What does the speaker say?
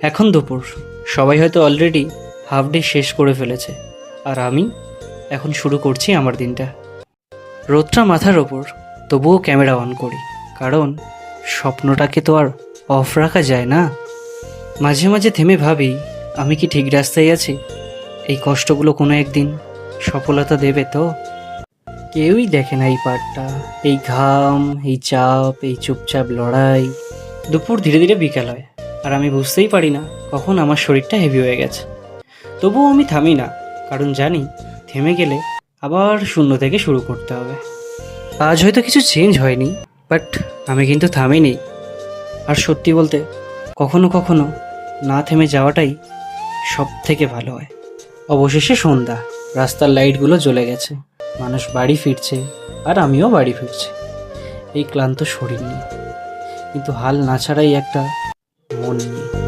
এখন দুপুর, সবাই হয়তো অলরেডি হাফ ডে শেষ করে ফেলেছে, আর আমি এখন শুরু করছি আমার দিনটা। রোদটা মাথার ওপর, তবুও ক্যামেরা অন করি, কারণ স্বপ্নটাকে তো আর অফ রাখা যায় না। মাঝে মাঝে থেমে ভাবি, আমি কি ঠিক রাস্তায় আছি? এই কষ্টগুলো কোনো একদিন সফলতা দেবে তো? কেউই দেখে না এই পার্টটা, এই ঘাম, এই চাপ, এই চুপচাপ লড়াই। দুপুর ধীরে ধীরে বিকাল হয়, আর আমি বুঝতেই পারি না কখন আমার শরীরটা হেভি হয়ে গেছে। তবুও আমি থামি না, কারণ জানি থেমে গেলে আবার শূন্য থেকে শুরু করতে হবে। আজ হয়তো কিছু চেঞ্জ হয়নি, বাট আমি কিন্তু থামিনি। আর সত্যি বলতে, কখনো কখনো না থেমে যাওয়াটাই সব থেকে ভালো হয়। অবশেষে সন্ধ্যা, রাস্তার লাইটগুলো জ্বলে গেছে, মানুষ বাড়ি ফিরছে, আর আমিও বাড়ি ফিরছি এই ক্লান্ত শরীর নিয়ে, কিন্তু হাল না ছাড়াই একটা মন নিয়ে।